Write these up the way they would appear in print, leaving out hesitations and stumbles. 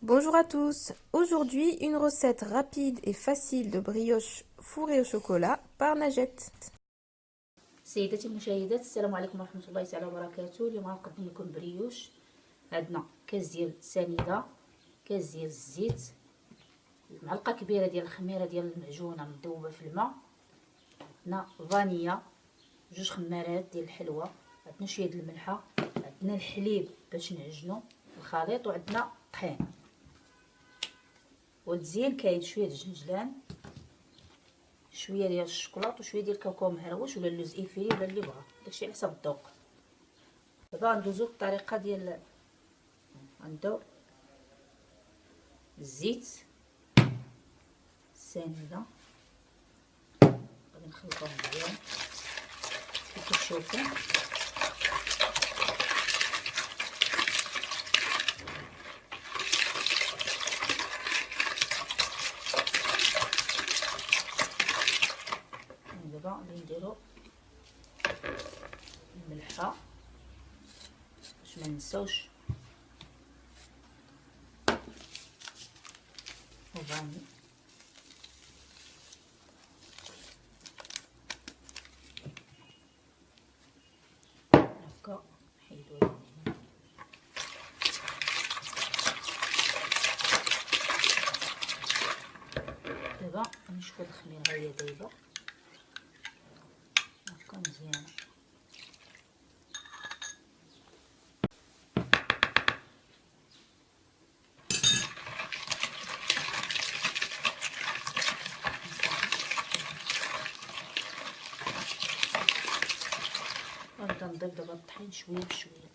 Bonjour à tous, aujourd'hui une recette rapide et facile de brioche fourrée au chocolat par Najat. سيداتي المشاهدات، السلام عليكم ورحمه الله تعالى وبركاته. اليوم غنقدم لكم بريوش. عندنا كاس ديال السنيده، كاس ديال الزيت، معلقه كبيره ديال الخميره ديال المعجونه مذوبه في الماء، عندنا فانيلا، جوج خمارات ديال الحلوى، عندنا شويه د الملحه، عندنا الحليب باش نعجنو الخليط، وعندنا طحين. والتزيين كاين شويه د الجنجلان، شويه ديال الشوكولاط، وشويه ديال الكاكاو مهروش ولا اللوز ايفيلي ولا اللي بغا، داكشي على حسب الذوق. دابا ندوزو للطريقه ديال غندو الزيت السنيده، غادي نخلطوهم مزيان كيف كتشوفوا. دابا غادي نديرو الملحه باش ما ننساوش، وفاني هكا نحيدو هنا. دابا نشوفو الخميره ها هي دايبه هكا مزيانه. غنبدا نضيف دابا الطحين شويه بشويه.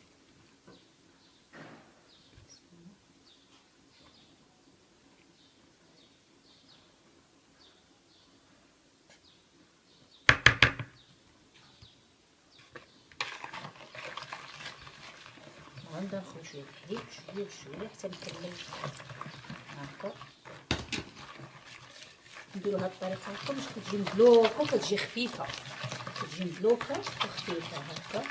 وغنبدا نخلط شويه الحليب شويه بشويه حتى نكمل هكا. نديرو هاد الطريقه هكا باش كتجي مدلوكه وكتجي خفيفه، كتجي مدلوكه وخفيفه هكا.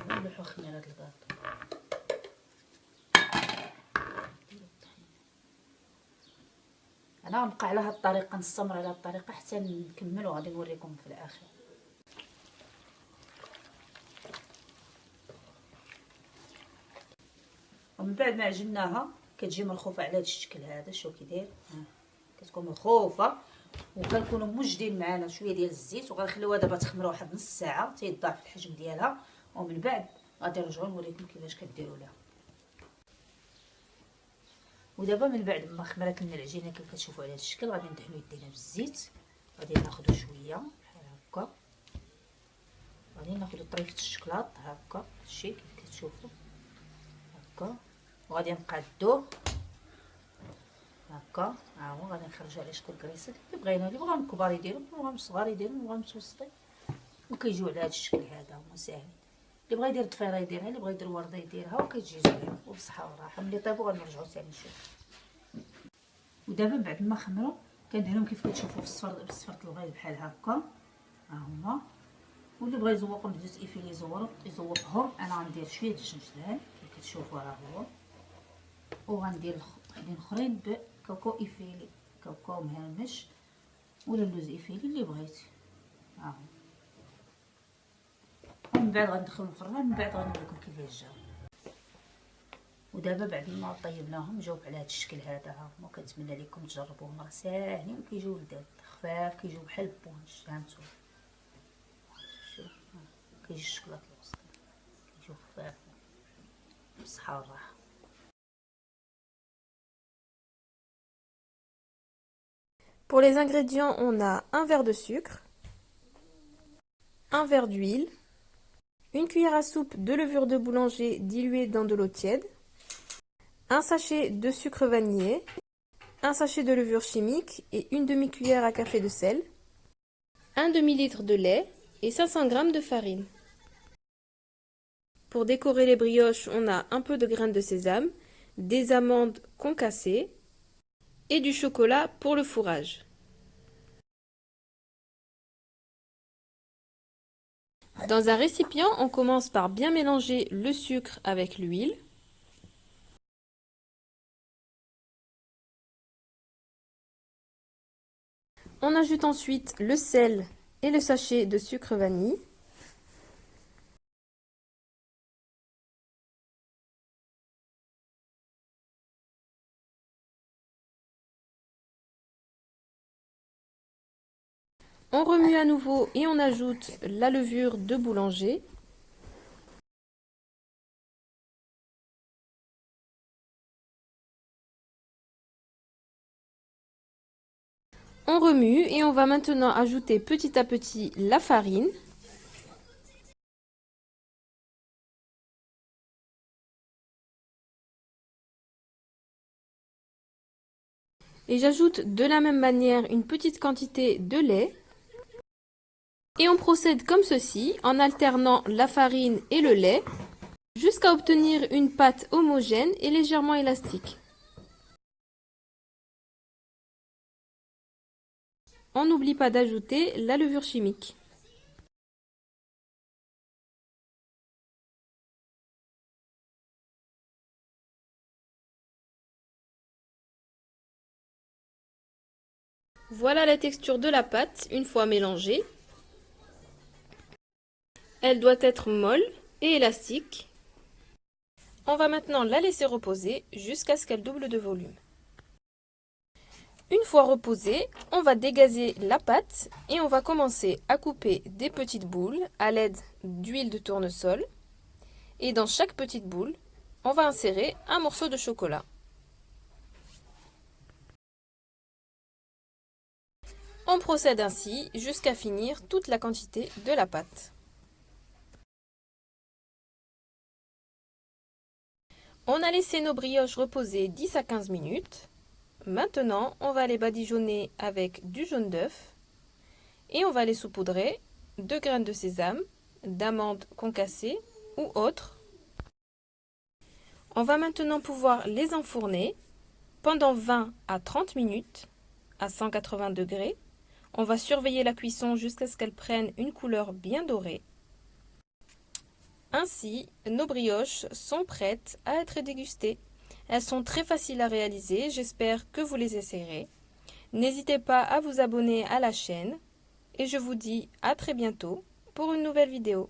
نلوحو خميره الكاطو. انا غنبقى على هاد الطريقه، نستمر على هاد الطريقه حتى نكمل وغادي نوريكم في الاخر. ومن بعد ما عجناها كتجي مرخوفه على هذا الشكل هذا. شوف كي داير، كتكون مرخوفه، وكنكونوا موجدين معنا شويه ديال الزيت، وغنخليوها دابا تخمر واحد نص ساعه تيضاعف الحجم ديالها، ومن بعد غادي نرجعوا نوريكم كيفاش كديروا لها. ودابا من بعد ما خمرت لنا العجينه كيف كتشوفوا على هذا الشكل، غادي ندهنوا يدينا بالزيت، غادي ناخذوا شويه بحال هكا، غادي ناخذوا طريفه الشكلاط هكا هادشي كيف كتشوفوا هكا، وغادي نقادوه هكا. ها هو غادي نخرجوا على شكل كريسات اللي بغينا، اللي بغا الكبار يديروا، اللي بغا الصغار يديروا، اللي بغا متوسطين، وكيجيو على هذا الشكل هذا. هما ساهلين، اللي بغا يدير ضفيره يديرها، اللي بغا يدير ورده يديرها، وكتجي زوينه وبصحه وراحه. ملي طيبوا غنرجعوا ثاني نشوف. ودابا بعد ما خمروا كندهنهم كيف كتشوفوا في الصفر، بصفرة البيض بحال هكا. ها هما، واللي بغا يزوقهم بزيت ايفيلي يزوقهم. انا غندير شويه د الجنجلان كيف كتشوفوا راه هو، وغندير وحدين اخرين بكاكاو ايفيلي، كاكاو مهرمش ولا اللوز ايفيلي اللي بغيتي. ها هو، ومن بعد غندخلهم الفران، من بعد غنوريكم كيفاش جاو. ودابا بعد ما طيبناهم جاو على هذا الشكل هذا. ها هما، كنتمنى لكم تجربوهم، راه ساهلين وكيجيو لذاذ خفاف، كيجيو بحال البونش. هانتوما شوف، كيجي الشكلاط الوسط، كيجيو خفاف بالصحه والراحه. Pour les ingrédients, on a un verre de sucre, un verre d'huile, une cuillère à soupe de levure de boulanger diluée dans de l'eau tiède, un sachet de sucre vanillé, un sachet de levure chimique et une demi-cuillère à café de sel, un demi-litre de lait et 500 g de farine. Pour décorer les brioches, on a un peu de graines de sésame, des amandes concassées et du chocolat pour le fourrage. Dans un récipient, on commence par bien mélanger le sucre avec l'huile. On ajoute ensuite le sel et le sachet de sucre vanille. On remue à nouveau et on ajoute la levure de boulanger. On remue et on va maintenant ajouter petit à petit la farine. Et j'ajoute de la même manière une petite quantité de lait. Et on procède comme ceci, en alternant la farine et le lait, jusqu'à obtenir une pâte homogène et légèrement élastique. On n'oublie pas d'ajouter la levure chimique. Voilà la texture de la pâte une fois mélangée. Elle doit être molle et élastique. On va maintenant la laisser reposer jusqu'à ce qu'elle double de volume. Une fois reposée, on va dégazer la pâte et on va commencer à couper des petites boules à l'aide d'huile de tournesol. Et dans chaque petite boule, on va insérer un morceau de chocolat. On procède ainsi jusqu'à finir toute la quantité de la pâte. On a laissé nos brioches reposer 10 à 15 minutes. Maintenant, on va les badigeonner avec du jaune d'œuf et on va les saupoudrer de graines de sésame, d'amandes concassées ou autres. On va maintenant pouvoir les enfourner pendant 20 à 30 minutes à 180 degrés. On va surveiller la cuisson jusqu'à ce qu'elle prenne une couleur bien dorée. Ainsi, nos brioches sont prêtes à être dégustées. Elles sont très faciles à réaliser, j'espère que vous les essayerez. N'hésitez pas à vous abonner à la chaîne et je vous dis à très bientôt pour une nouvelle vidéo.